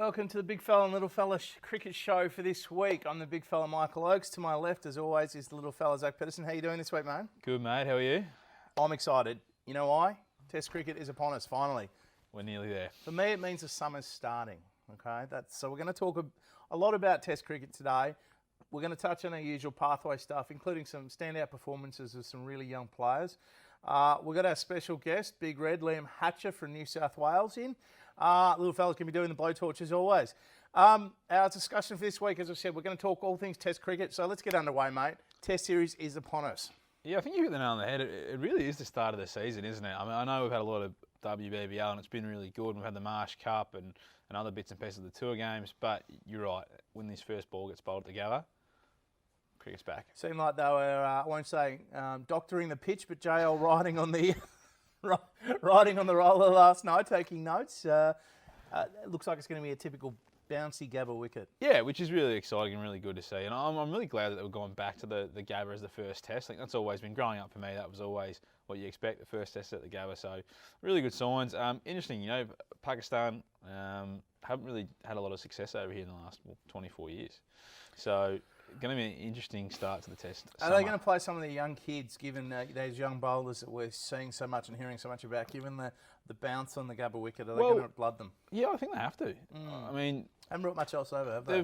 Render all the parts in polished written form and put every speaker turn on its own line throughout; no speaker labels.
Welcome to the Big Fella and Little Fella Cricket Show for this week. I'm the Big Fella Michael Oakes. To my left, as always, is the Little Fella Zach Pattinson. How you doing this week, mate?
Good, mate. How are you?
I'm excited. You know why? Test cricket is upon us, finally.
We're nearly there.
For me, it means the summer's starting. Okay, so we're going to talk a lot about Test cricket today. We're going to touch on our usual pathway stuff, including some standout performances of some really young players. We've got our special guest, Big Red, Liam Hatcher from New South Wales in. Little fella's going to be doing the blowtorch as always. Our discussion for this week, as I said, we're going to talk all things Test cricket. So let's get underway, mate. Test series is upon us.
Yeah, I think you hit the nail on the head. It really is the start of the season, isn't it? I mean, I know we've had a lot of WBBL and it's been really good. We've had the Marsh Cup and other bits and pieces of the tour games. But you're right, when this first ball gets bowled together, cricket's back.
Seemed like they were, I won't say doctoring the pitch, but JL riding on the riding on the roller last night, taking notes. It looks like it's going to be a typical bouncy Gabba wicket.
Yeah, which is really exciting and really good to see. And I'm really glad that we're going back to the Gabba as the first test. I think that's always been, growing up for me, that was always what you expect, the first test at the Gabba. So really good signs. Interesting, you know, Pakistan haven't really had a lot of success over here in the last 24 years. So going to be an interesting start to the test.
Are they going to play some of the young kids, given those young bowlers that we're seeing so much and hearing so much about, given the bounce on the Gabba wicket? Are they going to blood them?
Yeah, I think they have to. I mean,
haven't brought much else over, have they?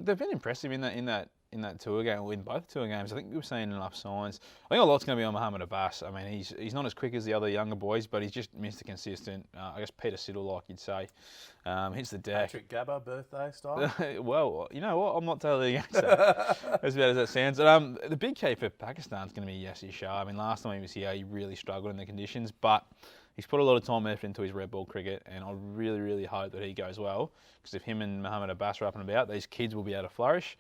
They've been impressive in that tour game, or in both tour games. I think we've seen enough signs. I think a lot's going to be on Mohamed Abbas. I mean, he's not as quick as the other younger boys, but he's just Mr. Consistent. I guess Peter Siddle, like you'd say, hits the deck.
Patrick Gabba birthday style.
Well, you know what? I'm not totally against that. As bad as that sounds. The big key for Pakistan is going to be Yasir Shah. I mean, last time he was here, he really struggled in the conditions, but he's put a lot of time and effort into his red ball cricket, and I really, really hope that he goes well, because if him and Mohamed Abbas are up and about, these kids will be able to flourish.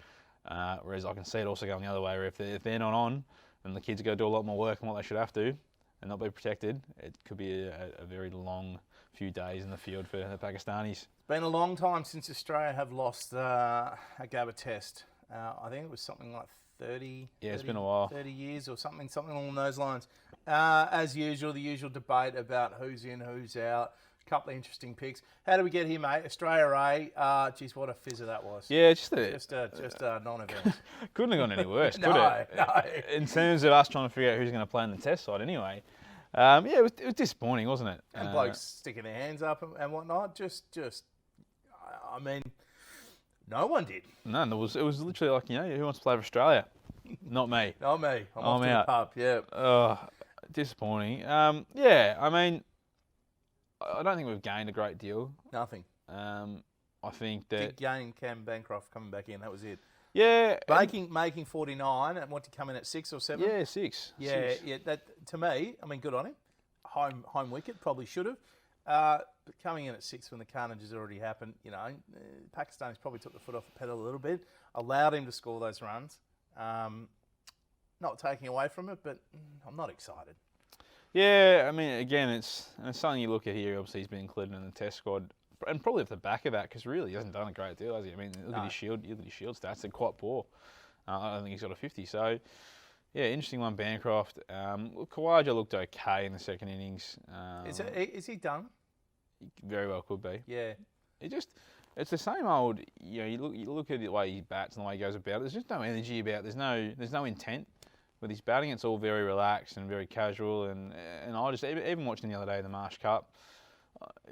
Whereas I can see it also going the other way, where if they're not on, then the kids are going to do a lot more work than what they should have to and not be protected. It could be a very long few days in the field for the Pakistanis.
It's been a long time since Australia have lost a Gabba test. I think it was something like 30.
Yeah, it's been a while.
30 years or something along those lines. As usual, the usual debate about who's in, who's out. A couple of interesting picks. How do we get here, mate? Australia A. Geez, what a fizzer that was.
Yeah, just
a non-event.
Couldn't have gone any worse, could it?
No.
In terms of us trying to figure out who's going to play in the test side anyway. Yeah, it was disappointing, wasn't it?
And blokes sticking their hands up and whatnot. I mean, no one did.
No, it was literally like, you know, who wants to play for Australia? Not me.
Not me. I'm off to the pub, yeah.
Disappointing. Yeah, I mean, I don't think we've gained a great deal.
Nothing.
I think that...
Big gain, Cam Bancroft coming back in, that was it.
Yeah.
Making 49, and what, to come in at 6 or 7?
Yeah, 6.
Yeah, that, to me, I mean, good on him. Home wicket, probably should have. But coming in at 6 when the carnage has already happened, you know, Pakistan's probably took the foot off the pedal a little bit, allowed him to score those runs. Not taking away from it, but I'm not excited.
Yeah, I mean, again, it's something you look at here. Obviously, he's been included in the test squad, and probably off the back of that, because really he hasn't done a great deal, has he? I mean, look at his shield stats; they're quite poor. I don't think he's got a 50. So, yeah, interesting one, Bancroft. Khawaja looked okay in the second innings.
Is he done?
Very well could be.
Yeah.
It's the same old. You know, you look at the way he bats and the way he goes about it. There's just no energy about it. There's no intent. With his batting, it's all very relaxed and very casual, and I just even watching the other day the Marsh Cup,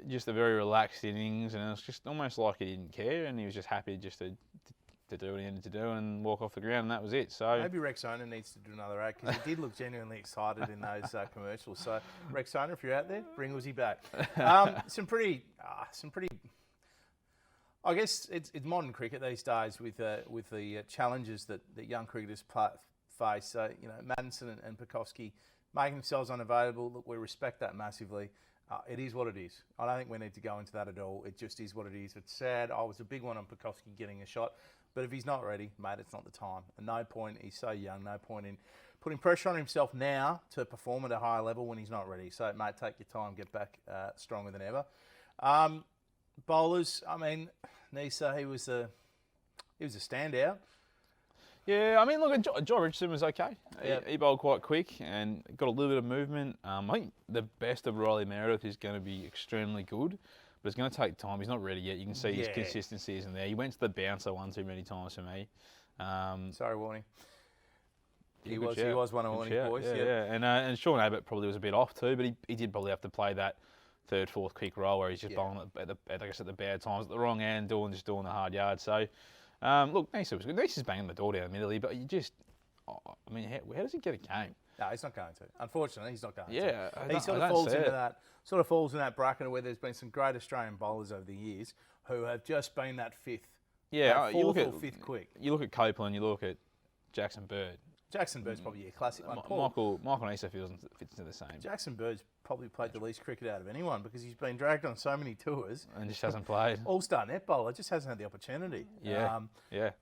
just a very relaxed innings, and it was just almost like he didn't care, and he was just happy just to do what he needed to do and walk off the ground, and that was it. So
maybe Rexona needs to do another act, because he did look genuinely excited in those commercials. So Rexona, if you're out there, bring Uzi back. Some pretty. I guess it's modern cricket these days with the challenges that young cricketers face. So, you know, Pattinson and Pukovski making themselves unavailable. Look, we respect that massively. It is what it is. I don't think we need to go into that at all. It just is what it is. It's sad. I was a big one on Pukovski getting a shot. But if he's not ready, mate, it's not the time. And no point, he's so young, no point in putting pressure on himself now to perform at a higher level when he's not ready. So, mate, take your time, get back stronger than ever. Bowlers, I mean, Nisa, he was a standout.
Yeah, I mean, look, Joe Richardson was okay. Yep. He bowled quite quick and got a little bit of movement. I think the best of Riley Meredith is going to be extremely good. but it's going to take time. He's not ready yet. You can see his
Yeah.
consistency isn't there. He went to the bouncer one too many times for me.
Sorry, Warnie. He
Good
was
shout.
one of
Good
Warnie's
shout.
boys.
Yeah. And Sean Abbott probably was a bit off too, but he did probably have to play that third, fourth kick role where he's just bowling at the bad times, at the wrong end, doing the hard yard. So, look, Nisa was good. Nisa's banging the door down, admittedly, but you just, I mean, how does he get a game?
No, he's not going to. Unfortunately, he's not going to.
Yeah,
He sort of falls in that bracket where there's been some great Australian bowlers over the years who have just been that fifth.
Yeah,
you look at fifth quick.
You look at Copeland, you look at Jackson Bird.
Jackson Bird's probably a classic one.
Michael Nisa fits into the same.
Jackson Bird's probably played the least cricket out of anyone because he's been dragged on so many tours
and just hasn't played.
All-star net bowler, just hasn't had the opportunity.
Yeah.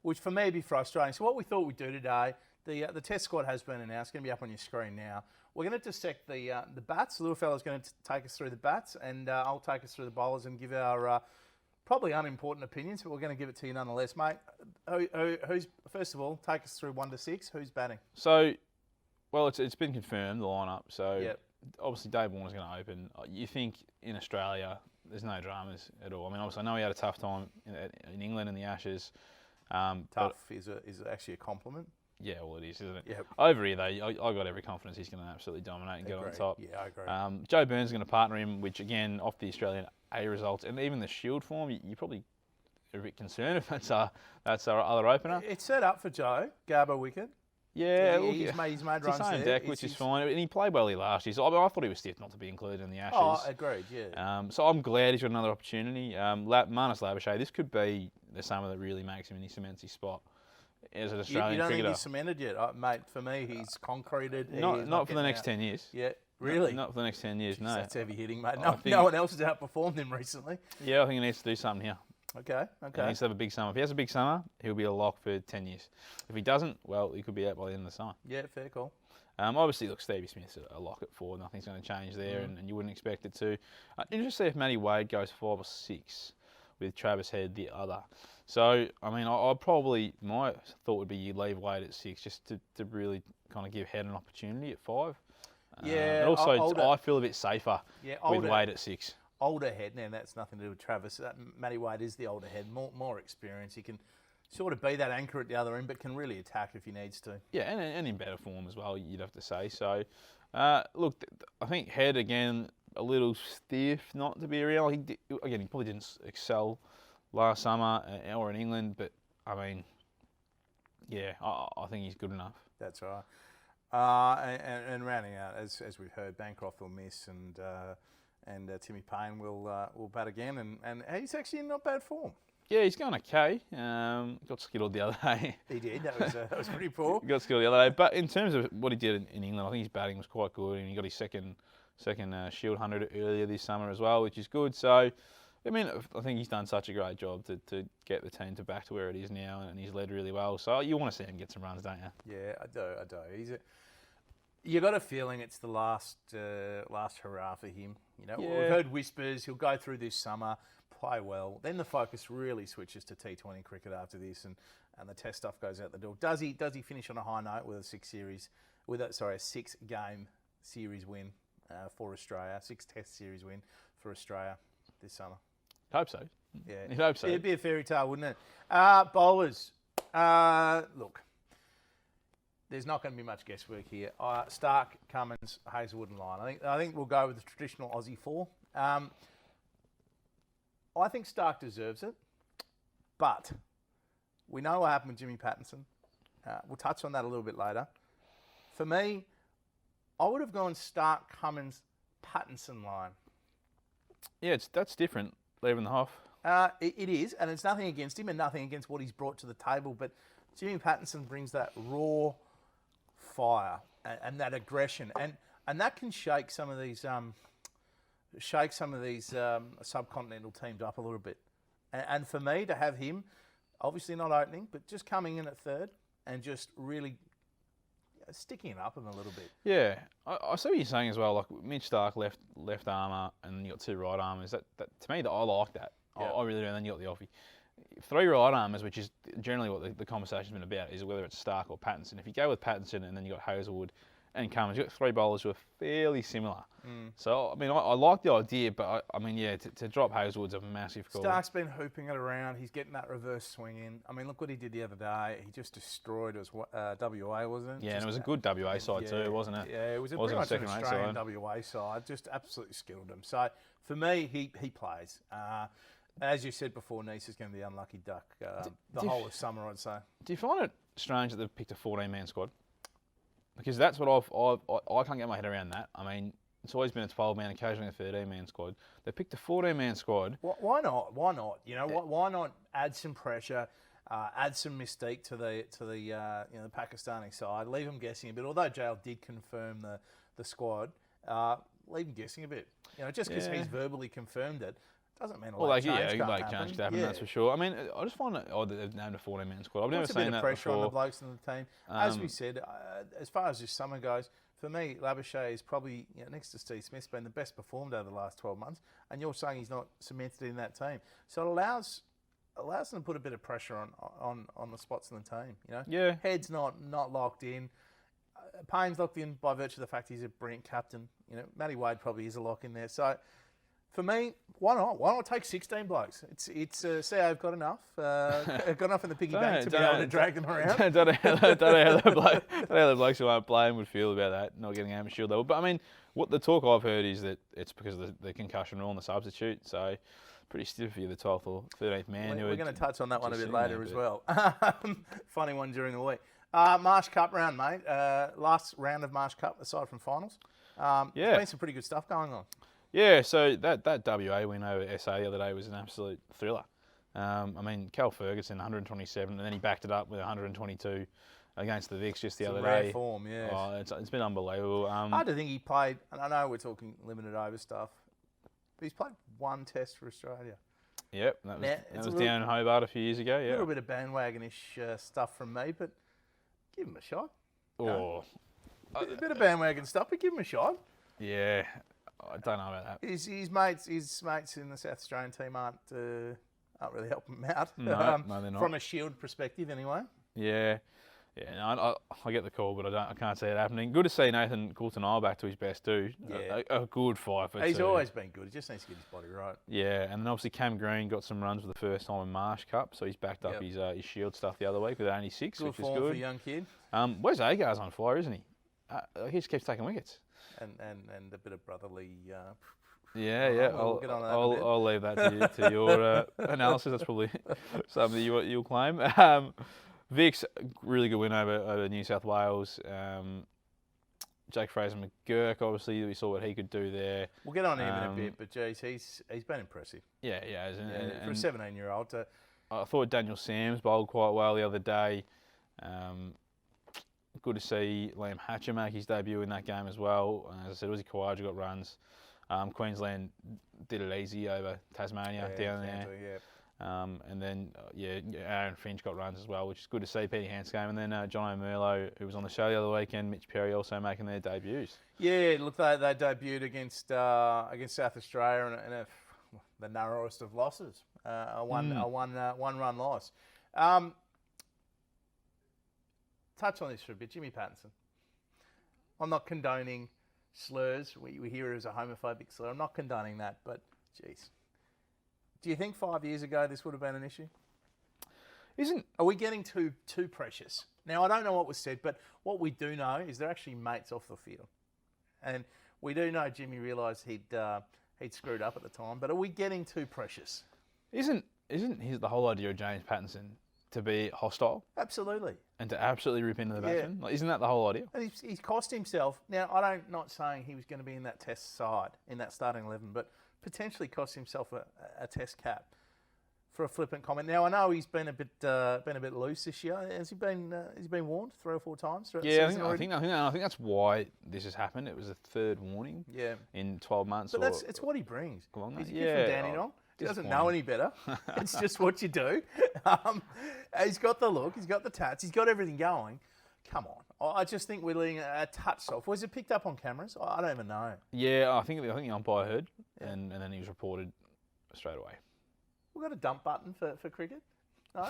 Which for me would be frustrating. So what we thought we'd do today, the test squad has been announced. It's going to be up on your screen now. We're going to dissect the bats. The little fella's going to take us through the bats, and I'll take us through the bowlers and give our probably unimportant opinions, but we're going to give it to you nonetheless, mate. Who's first of all, take us through 1 to 6. Who's batting?
So, well, it's been confirmed, the lineup. So obviously Dave Warner's going to open. You think in Australia there's no dramas at all? I mean, obviously I know he had a tough time in England in the Ashes.
Tough is actually a compliment.
Yeah, well, it is, isn't it?
Yep.
Over here, though, I got every confidence he's going to absolutely dominate and get on top.
Yeah, I agree.
Joe Burns is going to partner him, which, again, off the Australian A results and even the Shield form, you probably are a bit concerned if that's our other opener.
It's set up for Joe. Garbo wicket.
Yeah,
he's made runs
it's his own
there.
deck, which is fine. And he played well here last year. So I thought he was stiff not to be included in the Ashes.
Oh, agreed, yeah.
So I'm glad he's got another opportunity. Marnus Labuschagne, this could be the summer that really makes him and he cements his spot as an Australian
you don't
cricketer.
think he's cemented yet? Mate, for me, he's concreted.
Not for the next 10 years.
Yeah, really?
Not for the next 10 years,
Jeez,
no.
That's heavy hitting, mate.
I think-
No one else has outperformed him recently.
Yeah, I think he needs to do something here.
Okay.
He needs to have a big summer. If he has a big summer, he'll be a lock for 10 years. If he doesn't, well, he could be out by the end of the summer.
Yeah, fair call.
Obviously, look, Stevie Smith's a lock at 4. Nothing's going to change there, and you wouldn't expect it to. Interesting to see if Matty Wade goes 5 or 6 with Travis Head the other. So, I mean, my thought would be you leave Wade at 6 just to really kind of give Head an opportunity at 5.
Yeah.
And also,
older,
I feel a bit safer with Wade at 6.
Older Head, now that's nothing to do with Travis. Matty Wade is the older Head, more experience. He can sort of be that anchor at the other end, but can really attack if he needs to.
Yeah, and in better form as well, you'd have to say. So, look, I think Head, again, a little stiff, not to be real. He probably didn't excel last summer or in England, but, I mean, yeah, I think he's good enough.
That's right. And rounding out, as we've heard, Bancroft will miss, and Timmy Payne will bat again, and he's actually in not bad form.
Yeah, he's going okay. Got skittled the other day.
He did. That was pretty poor.
Got skittled the other day. But in terms of what he did in England, I think his batting was quite good, and he got his second Shield 100 earlier this summer as well, which is good. So, I mean, I think he's done such a great job to get the team back to where it is now, and he's led really well. So you want to see him get some runs, don't you?
Yeah, I do. You got a feeling it's the last hurrah for him. You know,
Yeah.
We've heard whispers he'll go through this summer, play well. Then the focus really switches to T20 cricket after this, and the Test stuff goes out the door. Does he finish on a high note with a 6-game series win for Australia, 6 Test series win for Australia this summer?
Hope so.
Yeah,
You'd hope so.
It'd be a fairy tale, wouldn't it? Bowlers, look. There's not going to be much guesswork here. Stark, Cummins, Hazelwood and Lyon. I think we'll go with the traditional Aussie 4. I think Stark deserves it, but we know what happened with Jimmy Pattinson. We'll touch on that a little bit later. For me, I would have gone Stark, Cummins, Pattinson line.
Yeah, that's different, leaving the half.
It is, and it's nothing against him and nothing against what he's brought to the table, but Jimmy Pattinson brings that raw fire and that aggression, and that can shake some of these subcontinental teams up a little bit. And for me to have him, obviously not opening, but just coming in at third and just really sticking it up him a little bit.
Yeah, I see what you're saying as well. Like Mitch Stark left armour, and you got 2 right armers. That to me, I like that. Yeah. I really do. And then you got the offie. 3 right armers, which is generally what the conversation's been about, is whether it's Stark or Pattinson. If you go with Pattinson and then you got Hazelwood and Cummins. You've got 3 bowlers who are fairly similar. So, I mean, I like the idea, but I mean, yeah, to drop Hazelwood's a massive call.
Stark's been hooping it around. He's getting that reverse swing in. I mean, look what he did the other day. He just destroyed us. WA, wasn't it?
Yeah, and it was a good WA side too, wasn't it?
Yeah, it was pretty much an Australian WA side. Just absolutely skilled him. So, for me, he plays. As you said before, Nice is going to be the unlucky duck the whole of summer, I'd say.
Do you find it strange that they've picked a 14-man squad? Because that's what I can't get my head around that. I mean, it's always been a 12-man, occasionally a 13-man squad. They picked a 14-man squad.
Why not? Why not? You know, why not add some pressure, add some mystique to the the Pakistani side, leave them guessing a bit. Although Jail did confirm the squad, leave them guessing a bit. You know, just because he's verbally confirmed it doesn't mean a lot of change can't happen.
That's for sure. I mean, I just find it odd that they've named a 14-man squad. I've never seen that before.
It's a bit of pressure on the blokes in the team. As we said, as far as this summer goes, for me, Labuschagne is probably, next to Steve Smith, been the best performed over the last 12 months. And you're saying he's not cemented in that team. So it allows them to put a bit of pressure on the spots in the team. You know, Head's not locked in. Payne's locked in by virtue of the fact he's a brilliant captain. You know, Matty Wade probably is a lock in there. So for me, why not? Why not take 16 blokes? It's CA've got enough. Got enough in the piggy bank to be able to drag them around.
Don't know how the blokes who aren't playing would feel about that, not getting out of shield level. But I mean, what the talk I've heard is that it's because of the concussion rule and the substitute. So pretty stiff for you, the 12th or 13th man.
We're going to touch on that one a bit later as well. Funny one during the week. Marsh Cup round, mate. Last round of Marsh Cup, aside from finals. There's been some pretty good stuff going on.
Yeah, so that WA win over SA the other day was an absolute thriller. I mean, Cal Ferguson, 127, and then he backed it up with 122 against the Vicks just the other day.
Rare form, yeah.
Oh, it's been unbelievable.
Hard to think he played, and I know we're talking limited over stuff, but he's played one test for Australia.
Yep, that was down in Hobart a few years ago. Yeah,
a little bit of bandwagonish stuff from me, but give him a shot. A bit of bandwagon stuff, but give him a shot.
Yeah. I don't know about that.
His mates in the South Australian team aren't really helping him out.
No, they're not.
From a Shield perspective, anyway.
Yeah. No, I get the call, but I can't see it happening. Good to see Nathan Coulter-Nile back to his best too.
Yeah.
A good 5 for 2.
He's always been good. He just needs to get his body right.
Yeah, and then obviously Cam Green got some runs for the first time in Marsh Cup, so he's backed up his Shield stuff the other week with only 6, which is good.
For a young kid.
Where's Agar's on fire, isn't he? He just keeps taking wickets.
And a bit of brotherly.
Yeah. I'll leave that to your analysis. That's probably something you'll claim. Vic's really good win over New South Wales. Jake Fraser-Mcgurk, obviously, we saw what he could do there.
We'll get on him in a bit, but geez, he's been impressive.
Yeah,
for a 17-year-old.
I thought Daniel Sams bowled quite well the other day. Good to see Liam Hatcher make his debut in that game as well. As I said, Uzi Khawaja got runs. Queensland did it easy over Tasmania down there. And then, Aaron Finch got runs as well, which is good to see. Petty Hanscom. And then John O'Merlo, who was on the show the other weekend, Mitch Perry also making their debuts. Yeah,
look, they debuted against South Australia in the narrowest of losses, a one-run loss. Touch on this for a bit, Jimmy Pattinson. I'm not condoning slurs. We hear it as a homophobic slur. I'm not condoning that, but geez. Do you think 5 years ago this would have been an issue? Are we getting too precious? Now, I don't know what was said, but what we do know is they're actually mates off the field. And we do know Jimmy realised he'd screwed up at the time, but are we getting too precious?
Isn't the whole idea of James Pattinson to be hostile?
Absolutely.
And to absolutely rip into the batsman? Like, isn't that the whole idea?
And he's cost himself. Now, I'm not saying he was going to be in that test side, in that starting 11, but potentially cost himself a test cap for a flippant comment. Now, I know he's been a bit loose this year. Has he been warned 3 or 4 times?
Yeah, I think that's why this has happened. It was a third warning.
Yeah.
In 12 months.
But it's what he brings. He's a kid from Dandenong. He doesn't know any better. It's just what you do. He's got the look. He's got the tats. He's got everything going. Come on. I just think we're letting a touch soft. Was it picked up on cameras? I don't even know.
Yeah, I think the umpire heard, and then he was reported straight away.
We've got a dump button for cricket. No?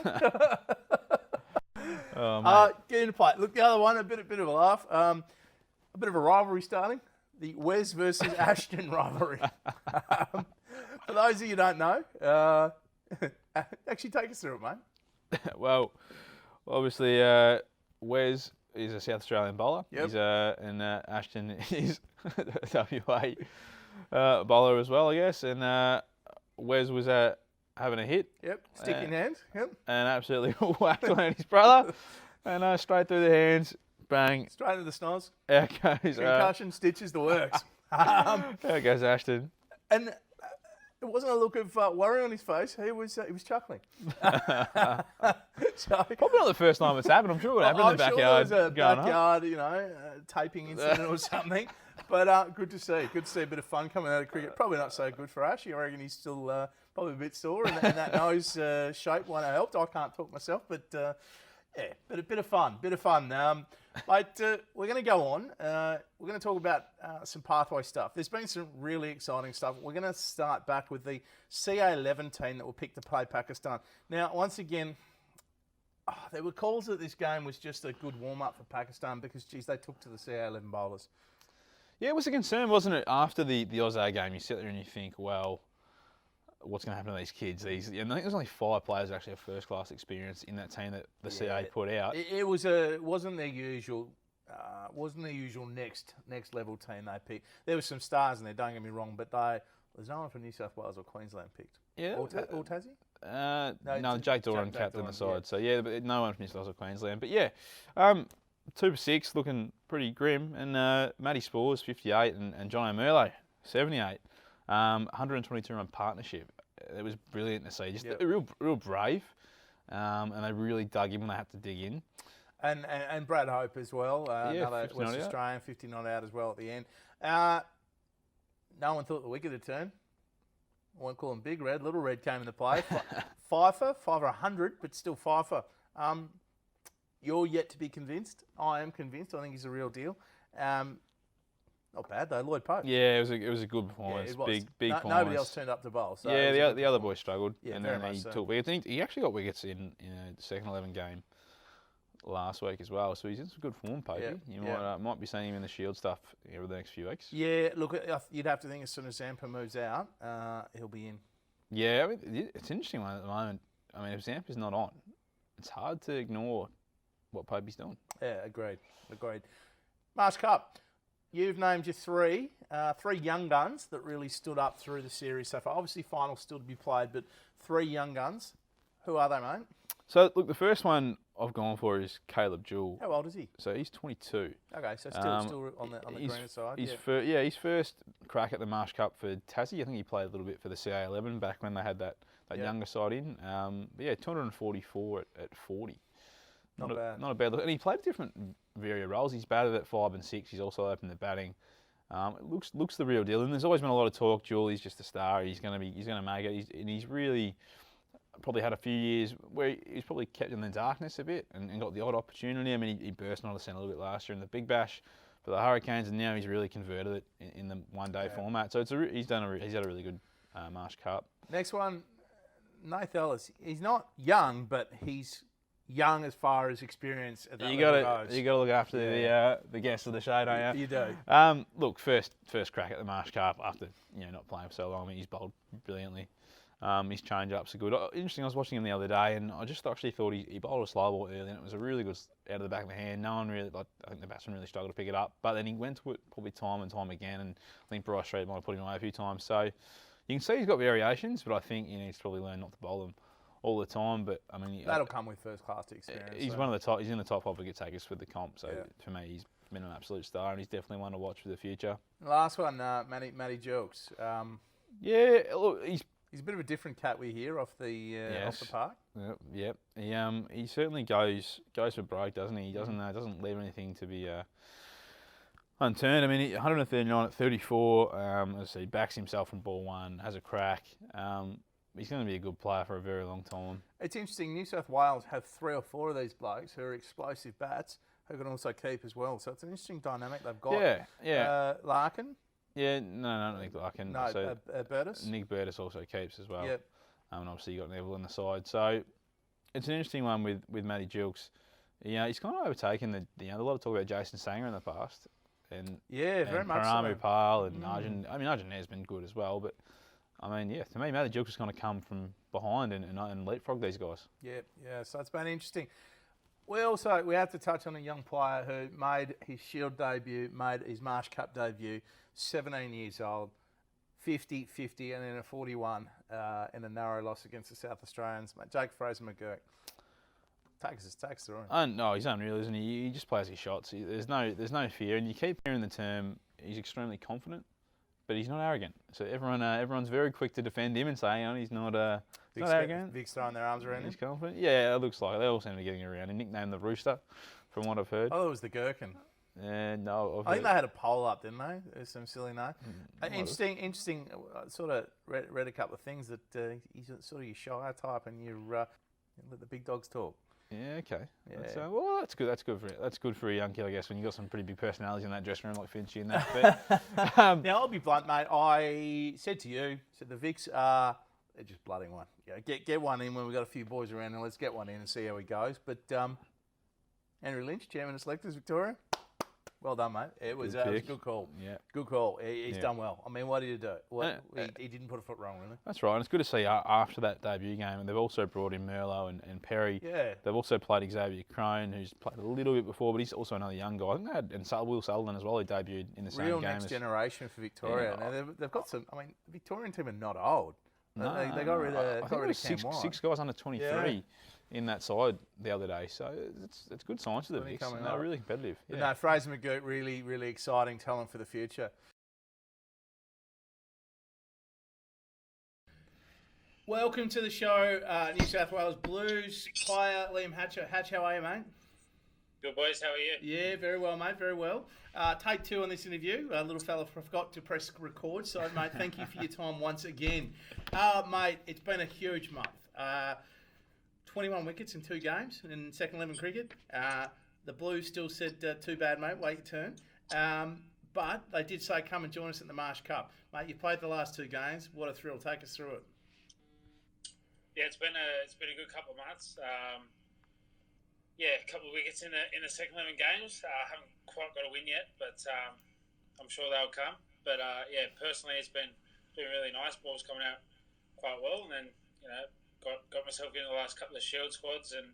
Oh,
get into play. Look, the other one, a bit of a laugh. a bit of a rivalry starting. The Wes versus Ashton rivalry. For those of you who don't know, actually take us through it, mate.
Well, obviously, Wes is a South Australian bowler.
Yep.
He's and Ashton is a WA bowler as well, I guess. And Wes was having a hit.
Yep, stick in hand. Yep.
And absolutely whacked one at his brother. And straight through the hands, bang.
Straight into the snoz.
Out goes,
Concussion, stitches, the works.
out goes Ashton.
And it wasn't a look of worry on his face. He was chuckling. So,
Probably not the first time it's happened. I'm sure it happened in the backyard.
Sure there was a
going
backyard, taping incident or something. But good to see. Good to see a bit of fun coming out of cricket. Probably not so good for Ash. I reckon he's still probably a bit sore, and that nose shape won't have helped. I can't talk myself, but yeah, but a bit of fun. But we're going to go on. We're going to talk about some pathway stuff. There's been some really exciting stuff. We're going to start back with the CA11 team that will pick to play Pakistan. Now, once again, there were calls that this game was just a good warm-up for Pakistan because, geez, they took to the CA11 bowlers.
Yeah, it was a concern, wasn't it? After the Australia game, you sit there and you think, well, what's going to happen to these kids? I think there's only 5 players that actually have first-class experience in that team that the CA put out.
It wasn't their usual next level team they picked. There were some stars in there, don't get me wrong, but there's no one from New South Wales or Queensland picked.
Yeah,
or Tassie.
No, Jake Doran captained the side, so yeah, but no one from New South Wales or Queensland. But yeah, 2 for 6, looking pretty grim, and Matty Spores 58 and John O'Murley 78. 122 run partnership. It was brilliant to see. Just real brave, and they really dug in when they had to dig in.
And Brad Hope as well. Another West Australian 50 not out as well at the end. No one thought the wicket had turned. I won't call him Big Red. Little Red came into play. Fifer 100, but still Fifer. You're yet to be convinced. I am convinced. I think he's a real deal. Not bad though, Lloyd Pope.
Yeah, it was a good performance.
Yeah,
big performance.
Nobody else turned up to bowl. So
yeah, the other boys struggled, and
very
then he
much
took wickets. He actually got wickets in a second 11 game last week as well. So he's in some good form, Popey. You might be seeing him in the Shield stuff over the next few weeks.
Yeah, look, you'd have to think as soon as Zampa moves out, he'll be in.
Yeah, I mean, it's an interesting one at the moment. I mean, if Zampa's not on, it's hard to ignore what Popey's doing.
Yeah, agreed. Marsh Cup. You've named your three young guns that really stood up through the series so far. Obviously, finals still to be played, but 3 young guns. Who are they, mate?
So, look, the first one I've gone for is Caleb Jewell.
How old is he?
So he's 22.
Okay, so still on the greener side.
His first crack at the Marsh Cup for Tassie. I think he played a little bit for the CA11 back when they had that younger side in. But yeah, 244 at 40. Not a bad look. And he played different various roles. He's batted at 5 and 6. He's also opened the batting. It looks the real deal. And there's always been a lot of talk. Jewell, he's just a star. He's going to make it. He's really probably had a few years where he's probably kept in the darkness a bit and got the odd opportunity. I mean, he burst onto the centre a little bit last year in the Big Bash for the Hurricanes, and now he's really converted it in the one-day format. So he's had a really good Marsh Cup.
Next one, Nath Ellis. He's not young, but he's young as far as experience at that level goes.
You got to look after the guests of the show, don't you?
You do.
Look, first crack at the Marsh Cup after not playing for so long. I mean, he's bowled brilliantly. His change-ups are good. Interesting, I was watching him the other day, and I just actually thought he bowled a slow ball early, and it was a really good out of the back of the hand. No one really, I think the batsman really struggled to pick it up, but then he went to it probably time and time again, and I think Bryce Street might have put him away a few times. So you can see he's got variations, but I think he needs to probably learn not to bowl them all the time. But I mean,
that'll come with first-class experience.
He's one of the top. He's in the top 5 wicket takers for the comp. So for me, he's been an absolute star, and he's definitely one to watch for the future.
Last one, Matty Jokes.
Look,
He's a bit of a different cat we hear off the park.
Yep. He certainly goes for broke, doesn't he? He doesn't leave anything to be unturned. I mean, 139 at 34. As I say, backs himself from ball 1, has a crack. He's going to be a good player for a very long time.
It's interesting. New South Wales have 3 or 4 of these blokes who are explosive bats who can also keep as well. So it's an interesting dynamic they've got.
Yeah.
Larkin.
Yeah, not Nick Larkin.
No,
so
Burtis.
Nick Burtis also keeps as well.
Yep.
And obviously you got Neville on the side. So it's an interesting one with Matty Jilks. He's kind of overtaken a lot of talk about Jason Sanger in the past. and
very much
Paramu
so.
Pal and Arjun. I mean, Arjun's been good as well, but I mean, to me, Matty Duke's going to come from behind and leapfrog these guys.
Yeah. So it's been interesting. We have to touch on a young player who made his Shield debut, made his Marsh Cup debut, 17 years old, 50, and then a 41 in a narrow loss against the South Australians. Mate, Jake Fraser-Mcgurk. Take us through him.
No, he's unreal, isn't he? He just plays his shots. There's no fear, and you keep hearing the term. He's extremely confident, but he's not arrogant. So everyone's very quick to defend him and say, he's not arrogant.
Vic's throwing their arms around him.
He's confident. Yeah, it looks like it. They all seem to be getting around. He nicknamed the Rooster, from what I've heard.
Oh, it was the Gherkin.
No,
I think they had a poll up, didn't they? There's some silly name. Interesting. Sort of read a couple of things that he's sort of your shy type, and you let the big dogs talk.
Yeah, okay.
Yeah.
That's good. That's good for it. That's good for a young kid, I guess, when you've got some pretty big personalities in that dressing room like Finchy and that. But,
now, I'll be blunt, mate. I said the Vics are they're just blooding one. Get one in when we've got a few boys around, and let's get one in and see how he goes. But Henry Lynch, chairman of selectors, Victoria. Well done, mate. It was a good call.
Yeah.
Good call. He's done well. I mean, what did he do? He didn't put a foot wrong, really.
That's right. And it's good to see after that debut game, and they've also brought in Merlot and Perry.
Yeah.
They've also played Xavier Crone, who's played a little bit before, but he's also another young guy. I think they had, and Will Sullivan as well, who debuted in the same game.
Real next generation for Victoria.
Yeah.
Now, they've got some. I mean, the Victorian team are not old.
No,
they got rid of Cam White.
six guys under 23 in that side the other day. So it's good signs for the Vics. They're really competitive.
But no, Fraser-Mcgurk, really, really exciting talent for the future. Welcome to the show, New South Wales Blues player Liam Hatch. Hatch, how are you, mate?
Good, boys. How are you?
Yeah, very well, mate. Very well. Take two on this interview. Little fella forgot to press record, so, mate, thank you for your time once again. Mate, it's been a huge month. 21 wickets in 2 games in second 11 cricket. The Blues still said, too bad, mate, wait your turn. But they did say, come and join us at the Marsh Cup. Mate, you played the last 2 games. What a thrill. Take us through it.
Yeah, it's been a good couple of months. A couple of wickets in the second 11 games. Haven't quite got a win yet, but I'm sure they'll come. But personally, it's been really nice. Ball's coming out quite well, and then got myself into the last couple of Shield squads and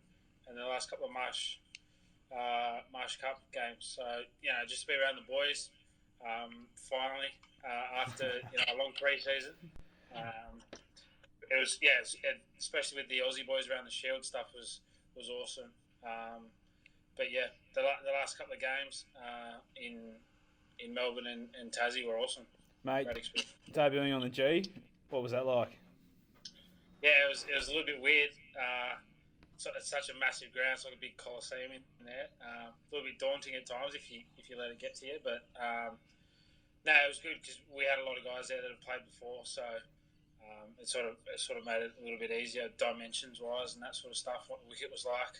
the last couple of Marsh Cup games. So just to be around the boys finally after a long pre-season. It was especially with the Aussie boys around the Shield stuff was awesome. The last couple of games in Melbourne and Tassie were awesome.
Mate, debuting on the G, what was that like?
Yeah, it was a little bit weird. It's such a massive ground, it's like a big coliseum in there. A little bit daunting at times if you let it get to you, but it was good because we had a lot of guys there that had played before, so it sort of made it a little bit easier dimensions wise and that sort of stuff. What the wicket was like,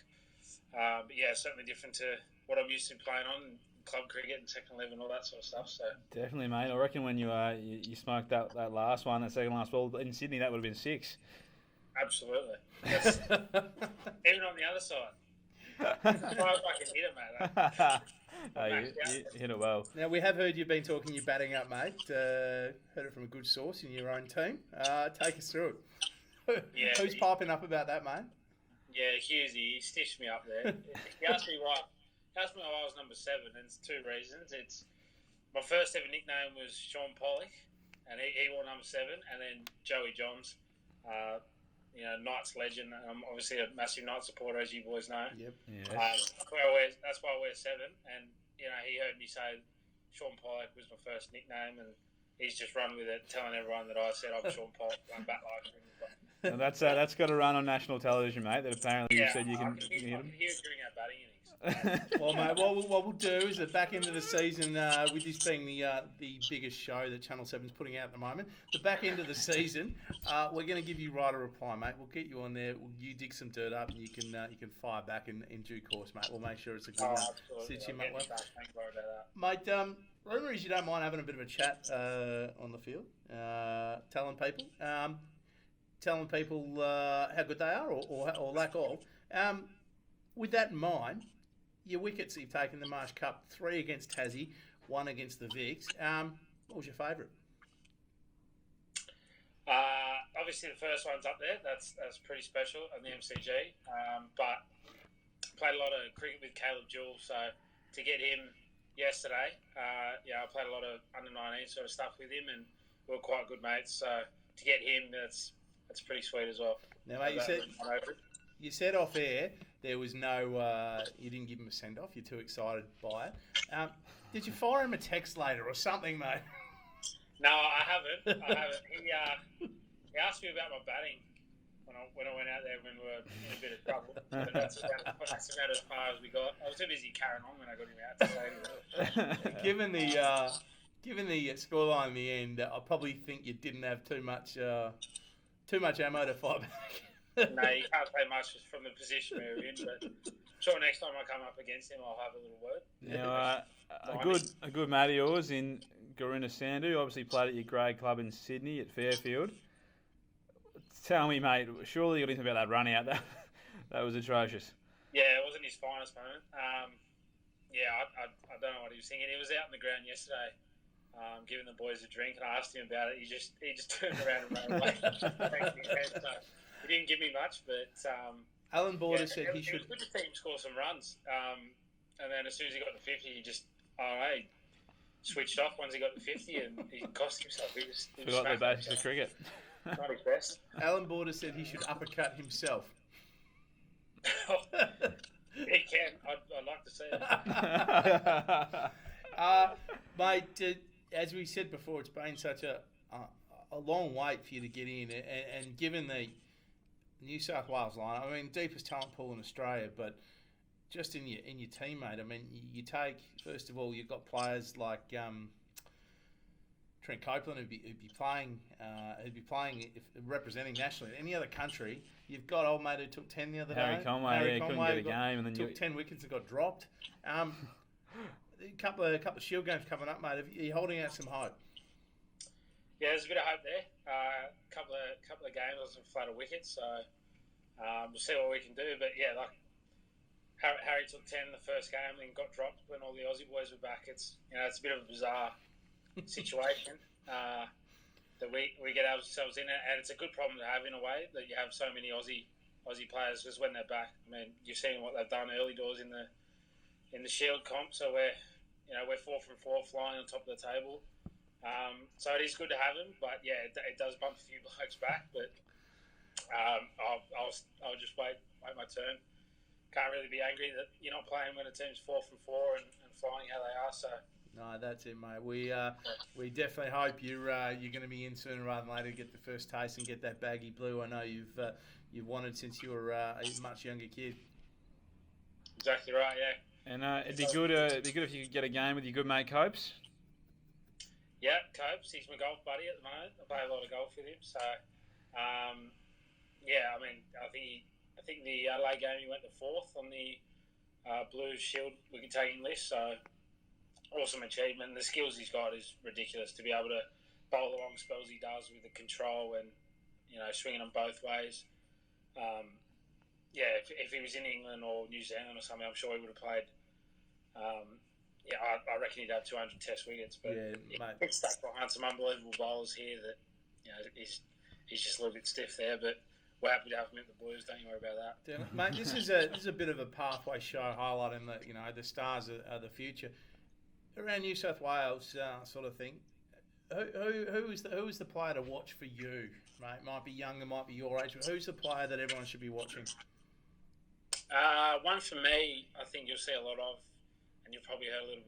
certainly different to what I'm used to playing on club cricket and second 11 all that sort of stuff. So
definitely, mate. I reckon when you smoked that last one, that second last ball in Sydney, that would have been 6.
Absolutely. Even on the other side. As far as I can hit it, mate.
You hit it well.
Now, we have heard you've been talking your batting up, mate. Heard it from a good source in your own team. Take us through it. Who's piping up about that, mate?
Yeah, Hughesy, he stitched me up there. He asked me why I was number 7, and it's 2 reasons. It's my first ever nickname was Sean Pollock, and he wore number 7, and then Joey Johns, Knights legend. I'm obviously a massive Knights supporter, as you boys know.
Yep.
That's why I wear 7, and he heard me say Sean Pollock was my first nickname, and he's just run with it, telling everyone that I said I'm Sean Pollock, I'm bat like him.
Well, that's got to run on national television, mate. That apparently you said you can hit him.
I can hear it during our batting innings.
Well, mate, what we'll do is at the back end of the season, with this being the biggest show that Channel 7's putting out at the moment, the back end of the season, we're going to give you right a reply, mate. We'll get you on there. You dig some dirt up, and you can fire back in due course, mate. We'll make sure it's a good one.
Absolutely.
You, mate.
Thank you about that.
Mate, rumour is you don't mind having a bit of a chat on the field, telling people how good they are or lack of. With that in mind, your wickets that you've taken the Marsh Cup, 3 against Tassie. one against the Vicks. What was your favourite?
Obviously, the first one's up there. That's pretty special on the MCG. But played a lot of cricket with Caleb Jewell, so to get him yesterday, I played a lot of under-19 sort of stuff with him, and we were quite good mates. So to get him, that's pretty sweet as well.
Now, mate, you said off air there was no, you didn't give him a send-off. You're too excited by it. Did you fire him a text later or something, mate?
No, I haven't. He asked me about my batting when I went out there when we were in a bit of trouble. But that's about as far as we got. I was too busy carrying on when I got him out to say.
Given the scoreline in the end, I probably think you didn't have too much ammo to fight back.
No, you can't say much from the position we were in. But I'm sure next time I come up against him, I'll have a little word.
Now, a good mate of yours in Garuna Sandhu, obviously played at your grade club in Sydney at Fairfield. Tell me, mate, surely you got anything about that run out there? That was atrocious.
Yeah, it wasn't his finest moment. I don't know what he was thinking. He was out in the ground yesterday, giving the boys a drink, and I asked him about it. He just turned around and ran away. So he didn't give me much, but
Alan Border said he should.
It was good to see him score some runs, and then as soon as he got to 50, he just switched off once he got to 50, and he cost himself. He
forgot the basics of cricket.
Not his best.
Alan Border said he should uppercut himself.
He can. I'd like to see it.
Mate, as we said before, it's been such a long wait for you to get in, and given the New South Wales line, I mean, deepest talent pool in Australia, but just in your team, mate. I mean, you take, first of all, you've got players like Trent Copeland who'd be playing representing nationally in any other country. You've got old mate who took 10 the other day.
Harry Conway couldn't get a game, and then
took 10 wickets and got dropped. A couple of Shield games coming up, mate. Are you holding out some hope?
Yeah, there's a bit of hope there. Couple of games on some flatter wickets, so we'll see what we can do. But yeah, like Harry took 10 in the first game, and then got dropped when all the Aussie boys were back. It's a bit of a bizarre situation that we get ourselves in, and it's a good problem to have in a way that you have so many Aussie players, because when they're back, I mean, you've seen what they've done early doors in the Shield comp. So we're 4 from 4, flying on top of the table. So it is good to have him, but yeah, it does bump a few blokes back. But I'll just wait my turn. Can't really be angry that you're not playing when a team's 4 from 4 and flying how they are. So.
No, that's it, mate. We definitely hope you're going to be in sooner rather than later to get the first taste and get that baggy blue. I know you've wanted since you were a much younger kid.
Exactly right, yeah.
And it'd be good if you could get a game with your good mate Copes.
Yeah, Copes. He's my golf buddy at the moment. I play a lot of golf with him. So, I think the Adelaide game he went to 4th on the Blue Shield wicket-taking list. So. Awesome achievement. The skills he's got is ridiculous to be able to bowl the long spells he does with the control and swinging them both ways. If he was in England or New Zealand or something, I'm sure he would have played. I reckon he'd have 200 Test wickets. But he's stuck behind some unbelievable bowlers here that he's just a little bit stiff there. But we're happy to have him at the Blues. Don't you worry about that.
Damn it, mate, this is a bit of a pathway show highlighting the stars of the future. Around New South Wales, sort of thing. Who is the player to watch for you, mate? Might be younger, might be your age, but who's the player that everyone should be watching?
One for me, I think you'll see a lot of, and you've probably heard a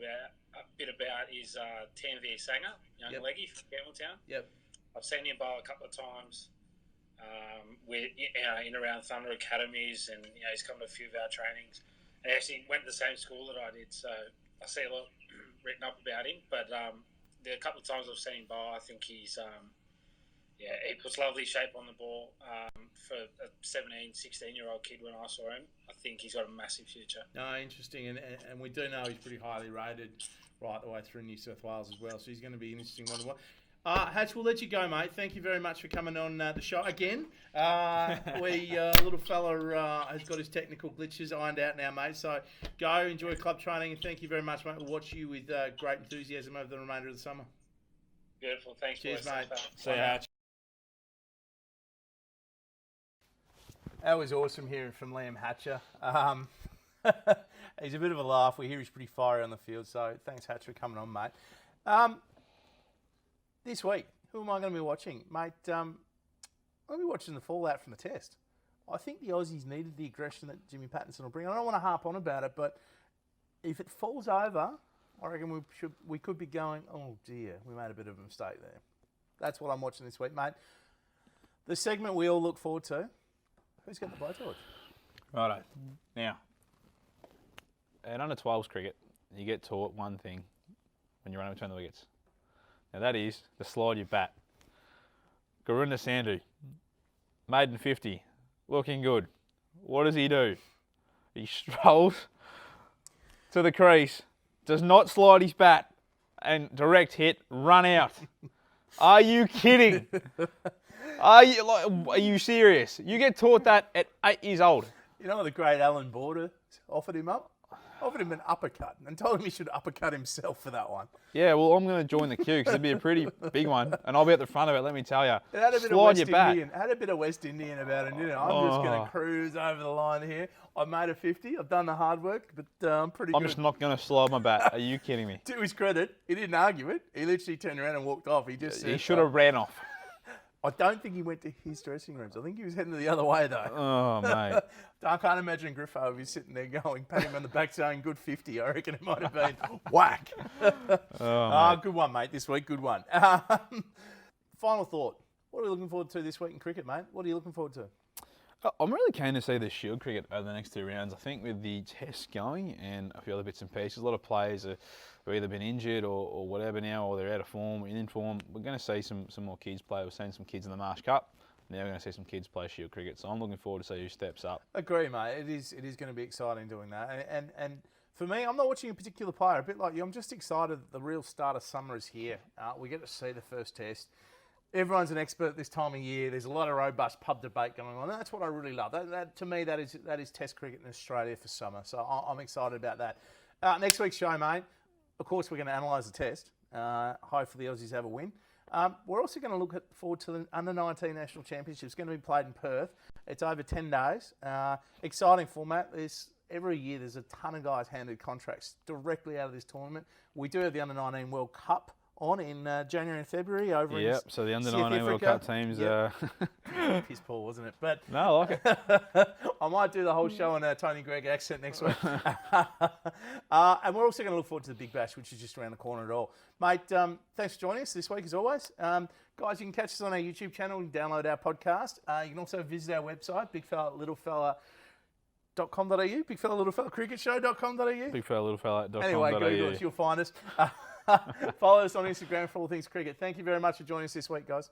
bit about, is Tanveer Sangha, young leggy from Campbelltown.
Yep.
I've seen him bowl a couple of times in around Thunder Academies, and he's come to a few of our trainings. And he actually went to the same school that I did, so I see a lot written up about him, but the couple of times I've seen him bowl, I think he's he puts lovely shape on the ball. For a 17, 16-year-old kid when I saw him, I think he's got a massive future.
No, interesting, and we do know he's pretty highly rated right the way through New South Wales as well, so he's going to be an interesting one to watch. Hatch, we'll let you go, mate. Thank you very much for coming on the show again. Little fella has got his technical glitches ironed out now, mate. So go, enjoy club training, and thank you very much, mate. We'll watch you with great enthusiasm over the remainder of the summer.
Beautiful. Thanks,
Cheers,
boys.
mate.
See you, Hatch.
That was awesome hearing from Liam Hatcher. He's a bit of a laugh. We hear he's pretty fiery on the field, so thanks, Hatch, for coming on, mate. This week, who am I going to be watching? Mate, I'm going to be watching the fallout from the test. I think the Aussies needed the aggression that Jimmy Pattinson will bring. I don't want to harp on about it, but if it falls over, I reckon we could be going, oh dear, we made a bit of a mistake there. That's what I'm watching this week, mate. The segment we all look forward to. Who's got the blowtorch?
Righto. Now, at under 12s cricket, you get taught one thing when you're running between the wickets. Now that is to slide your bat. Gurunda Sandhu, maiden 50, looking good. What does he do? He strolls to the crease, does not slide his bat, and direct hit, run out. Are you kidding? Are you serious? You get taught that at 8 years old.
You know what the great Alan Border offered him up? Offered him an uppercut and told him he should uppercut himself for that one.
Yeah, well, I'm going to join the queue because it'd be a pretty big one, and I'll be at the front of it, let me tell you.
It had a bit
Slide your bat.
had a bit of West Indian about it, didn't it? I'm just going to cruise over the line here. I've made a 50. I've done the hard work, but I'm pretty
I'm
good.
just not going to slide my bat. Are you kidding me?
To his credit, he didn't argue it. He literally turned around and walked off. He just
He
said,
should have ran off.
I don't think he went to his dressing rooms. I think he was heading the other way, though.
Oh, mate.
I can't imagine Griffo if he's sitting there going, patting him on the back saying, good 50. I reckon it might have been whack. Good one, mate, this week. Good one. Final thought. What are we looking forward to this week in cricket, mate? What are you looking forward to?
I'm really keen to see the Shield cricket over the next 2 rounds. I think with the tests going and a few other bits and pieces, a lot of players have either been injured or whatever now, or they're out of form, in form. We're going to see some more kids play. We've seen some kids in the Marsh Cup. Now we're going to see some kids play Shield cricket. So I'm looking forward to see who steps up.
Agree, mate. It is going to be exciting doing that. And for me, I'm not watching a particular player. A bit like you, I'm just excited that the real start of summer is here. We get to see the first test. Everyone's an expert this time of year. There's a lot of robust pub debate going on. That's what I really love. That to me, that is Test cricket in Australia for summer. So I'm excited about that. Next week's show, mate. Of course, we're going to analyse the test. Hopefully, the Aussies have a win. We're also going to look forward to the Under-19 National Championship. It's going to be played in Perth. It's over 10 days. Exciting format. Every year there's a ton of guys handed contracts directly out of this tournament. We do have the Under-19 World Cup on in January and February over in
so the
South
Under-19 World Cup teams...
Piss poor, wasn't it? But
no, I like it.
I might do the whole show in a Tony Gregg accent next week. And we're also going to look forward to the Big Bash, which is just around the corner at all. Mate, thanks for joining us this week, as always. Guys, you can catch us on our YouTube channel. You can download our podcast. You can also visit our website, bigfella.littlefella.com.au, bigfella.littlefella.cricketshow.com.au.
Bigfella.littlefella.com.au.
Anyway, Google us, you'll find us. Follow us on Instagram for all things cricket. Thank you very much for joining us this week, guys.